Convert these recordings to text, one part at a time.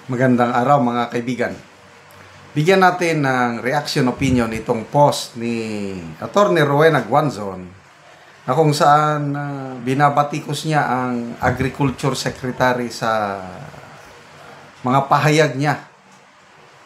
Magandang araw mga kaibigan. Bigyan natin ng reaction opinion itong post ni Atty. Rowena Guanzon na kung saan binabatikos niya ang Agriculture Secretary sa mga pahayag niya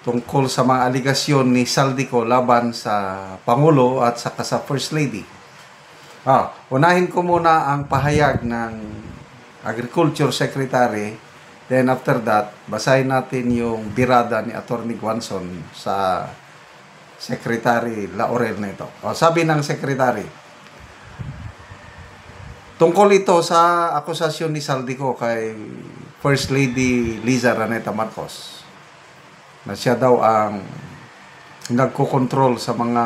tungkol sa mga aligasyon ni Saldico laban sa Pangulo at saka sa First Lady. Unahin ko muna ang pahayag ng Agriculture Secretary. Then after that, basahin natin yung birada ni Atty. Guanzon sa Secretary Laurel na ito. Sabi ng Secretary, tungkol ito sa akusasyon ni Saldico kay First Lady Liza Raneta Marcos na siya daw ang nagko-control sa mga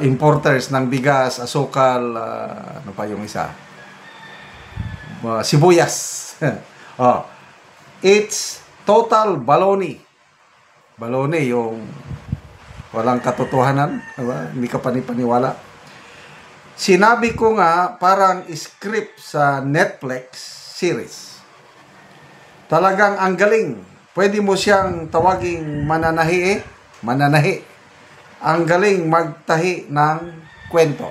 importers ng bigas, asukal, ano pa yung isa? Sibuyas. It's total baloney. Baloney, yung walang katotohanan, diba? Hindi ka panipaniwala. Sinabi ko nga parang script sa Netflix series. Talagang ang galing. Pwede mo siyang tawaging mananahi. Ang galing magtahi ng kwento.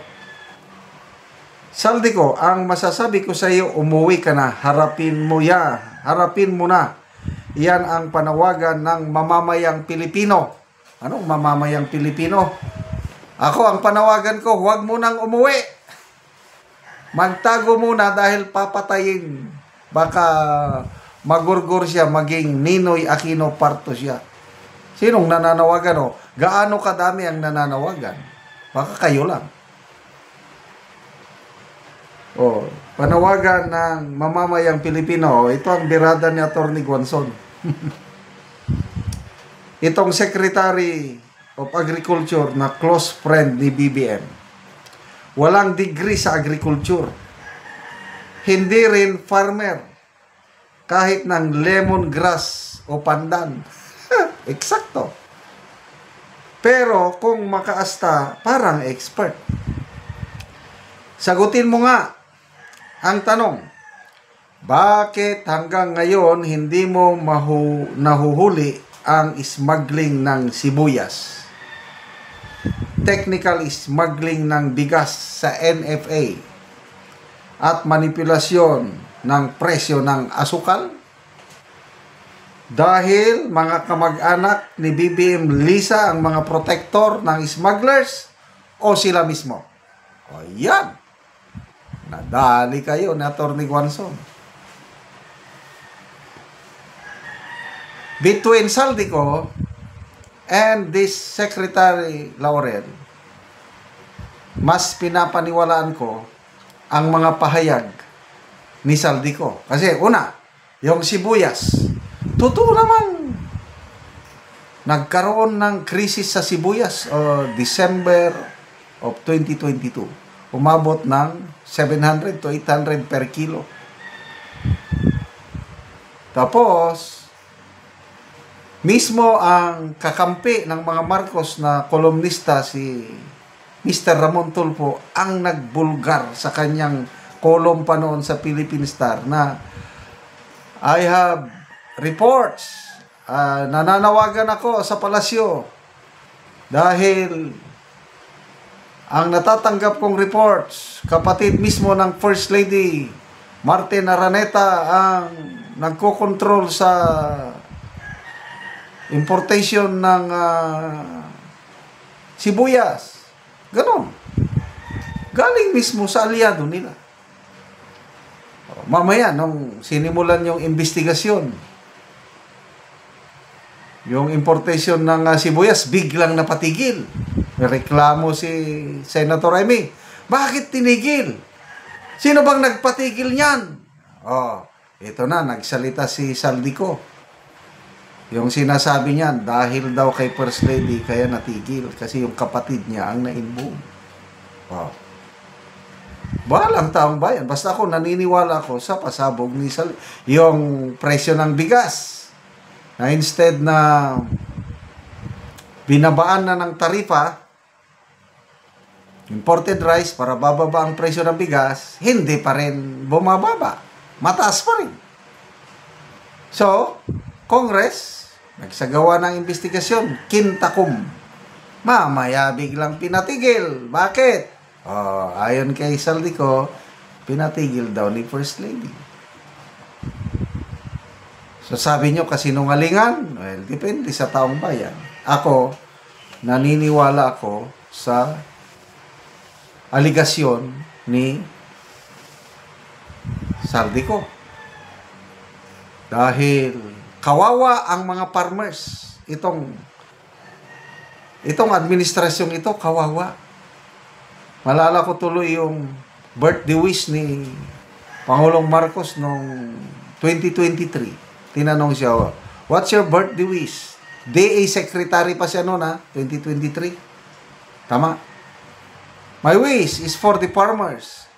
Saldico, ang masasabi ko sa iyo, umuwi ka na, harapin mo na. Iyan ang panawagan ng mamamayang Pilipino. Anong mamamayang Pilipino? Ako, ang panawagan ko, huwag mo nang umuwi. Magtago muna dahil papatayin. Baka magurgur siya, maging Ninoy Aquino Parto siya. Sinong nananawagan? Gaano kadami ang nananawagan? Baka kayo lang. Panawagan ng mamamayang Pilipino. Ito ang birada ni Atty. Guanzon. Itong Secretary of Agriculture na close friend ni BBM. Walang degree sa agriculture. Hindi rin farmer. Kahit ng lemongrass o pandan. Eksakto. Pero kung makaasta, parang expert. Sagutin mo nga ang tanong, bakit hanggang ngayon hindi mo nahuhuli ang smuggling ng sibuyas? Technical smuggling ng bigas sa NFA at manipulasyon ng presyo ng asukal? Dahil mga kamag-anak ni BBM Liza ang mga protector ng smugglers o sila mismo? Yan. Nadali kayo ni Atty. Guanzon. Between Saldico and this Secretary Laurel, mas pinapaniwalaan ko ang mga pahayag ni Saldico. Kasi una, yung sibuyas, totoo naman nagkaroon ng krisis sa sibuyas December of 2022. Umabot ng 700 to 800 per kilo. Tapos, mismo ang kakampi ng mga Marcos na kolumnista si Mr. Ramon Tulfo ang nagbulgar sa kanyang kolum pa noon sa Philippine Star na I have reports. Nananawagan ako sa palasyo dahil ang natatanggap kong reports, kapatid mismo ng First Lady Martin Araneta ang nagko-control sa importation ng sibuyas. Ganon. Galing mismo sa aliado nila. Mamaya, nung sinimulan yung investigasyon, yung importation ng sibuyas, biglang napatigil. Reklamo si Senator Amy. Bakit tinigil? Sino bang nagpatigil niyan? Ito na, nagsalita si Saldico. Yung sinasabi niyan, dahil daw kay First Lady, kaya natigil. Kasi yung kapatid niya ang na-inboom. Bahalang taong bayan. Basta ako, naniniwala ako sa pasabog ni Saldico. Yung presyo ng bigas, na instead na binabaan na ng tarifa, imported rice para bababa ang presyo ng bigas, hindi pa rin bumababa. Mataas pa rin. So, Congress, nagsagawa ng investigasyon, kintakum. Mamaya biglang pinatigil. Bakit? Ayon kay Saldico, pinatigil daw ni First Lady. So sabi nyo, kasinungalingan? Well, depende sa taong bayan. Ako, naniniwala ako sa aligasyon ni Saldico. Dahil kawawa ang mga farmers. Itong administrasyong ito, kawawa. Malala ko tuloy yung birthday wish ni Pangulong Marcos noong 2023. Tinanong siya, what's your birthday wish? DA secretary pa siya noon, 2023. Tama. My wish is for the farmers.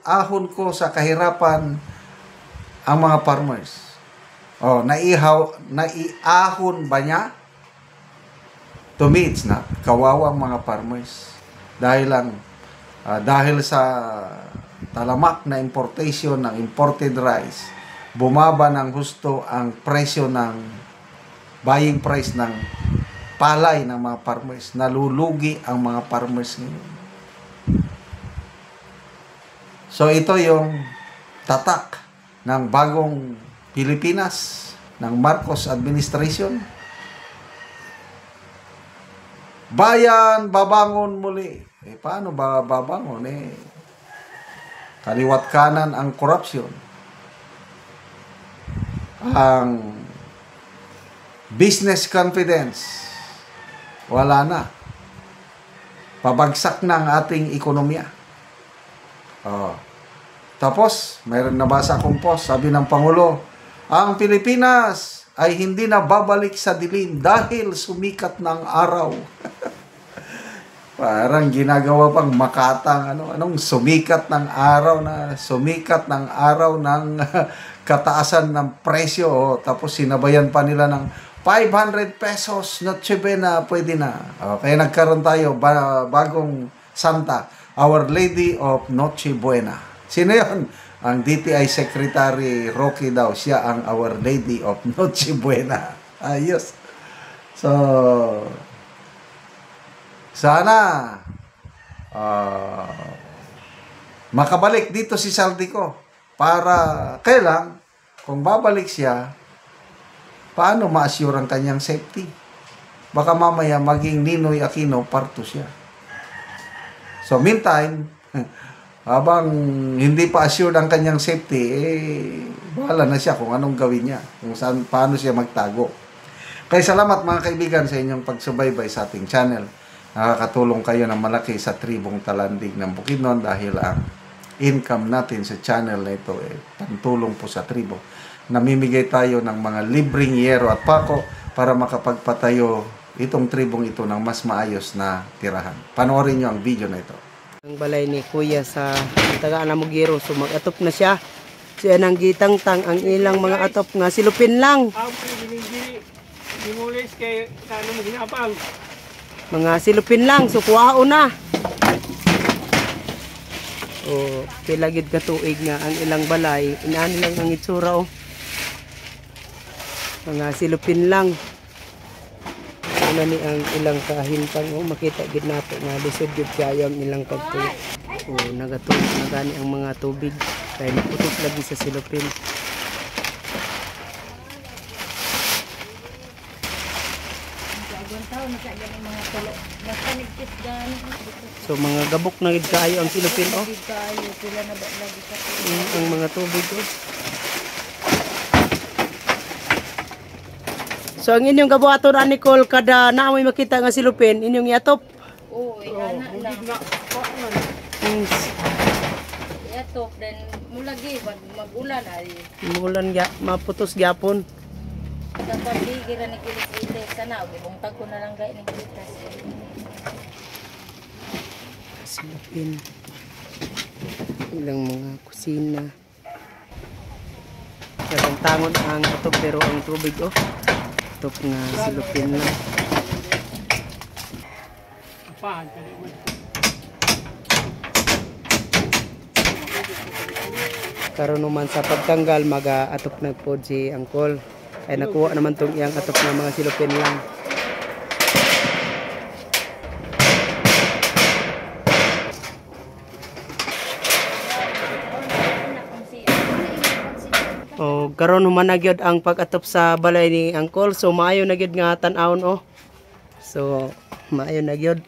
Ahon ko sa kahirapan ang mga farmers. Naiahon ba niya? To me, it's not. Kawawa ang mga farmers. Dahil sa talamak na importation ng imported rice, bumaba ng husto ang presyo ng buying price ng palay ng mga farmers. Nalulugi ang mga farmers ngayon. So ito yung tatak ng bagong Pilipinas, ng Marcos administration. Bayan, babangon muli. Paano ba babangon? Kaliwat kanan ang corruption. Ang business confidence, wala na. Pabagsak na ang ating ekonomiya. Tapos, mayroon nabasa akong post, sabi ng Pangulo, ang Pilipinas ay hindi na babalik sa dilim dahil sumikat ng araw. Parang ginagawa pang makatang anong sumikat ng araw ng kataasan ng presyo, tapos sinabayan pa nila ng 500 pesos Noche Buena, pwede na. Kaya nagkaroon tayo bagong santa, Our Lady of Noche Buena. Sino yun? Ang DTI Secretary Rocky daw, siya ang Our Lady of Noche Buena. Ayos. So, sana makabalik dito si Saldico para kailang kung babalik siya, paano ma-assure ang kanyang safety? Baka mamaya maging Ninoy Aquino parto siya. So meantime, habang hindi pa assured ang kanyang safety, bahala na siya kung anong gawin niya, kung saan, paano siya magtago. Kaya salamat mga kaibigan sa inyong pagsubaybay sa ating channel. Nakakatulong kayo ng malaki sa tribong Talandig ng Bukidnon dahil ang income natin sa channel na ito pantulong po sa tribo. Namimigay tayo ng mga libreng yero at pako para makapagpatayo itong tribong ito ng mas maayos na tirahan. Panoorin nyo ang video na ito. Ang balay ni Kuya sa taga Anamugiro, so mag-atop na siya. Siya nang gitangtang ang ilang mga atop nga silupin lang. Mga silupin lang, so kuwao na. O, pilagid ka tuig nga ang ilang balay. Inaan lang ang itsura o. Mga silupin lang. Ano ni ang ilang kahintang o. Makita gid nato nga lisod gid kayo ang ilang pagtuig. O, nagatulog na gani ang mga tubig. Kaya naputok lagi sa silupin. So mga gabok na gid kaayo ang silupin oh. Ang mga tubig oh. So ang inyong gabuhaton ani Nicole kada naamoy makita nga silupin inyong iatop. Oo, ana lang. Iatop then mulagi magulan ay. Magulan ya maputos gyapon. Kapag gira ni kilikite sana gibungtag ko na lang gay ni kilitas. Silupin. Ilang mga kusina. Karang tangon ang atop pero ang tubig oh. Atop nga silupin na. karon naman sa pagtanggal mag-atop na po si Angkol. Ay nakuha naman tong iyang atop ng mga silupin lang. O karon human na gyud ang pag-atop sa balay ni Angkol. So maayo na gyud nga tan-awon oh. So maayo na gyud.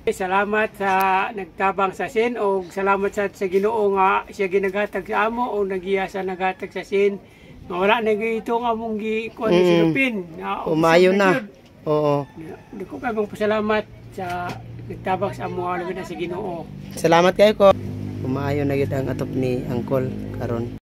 Salamat sa nagtabang sa sin o salamat sa Ginoo nga siya ginaghatag sa amo o nagiya sa naghatag sa sin. Nga wala na ito nga mong gikuan ni silupin. Umayo na. Oo. Hindi ko kayo pasalamat sa nagtabang sa amo na sa Ginoo. Salamat kayo ko. Umayo na gyud ang atop ni Angkol karon.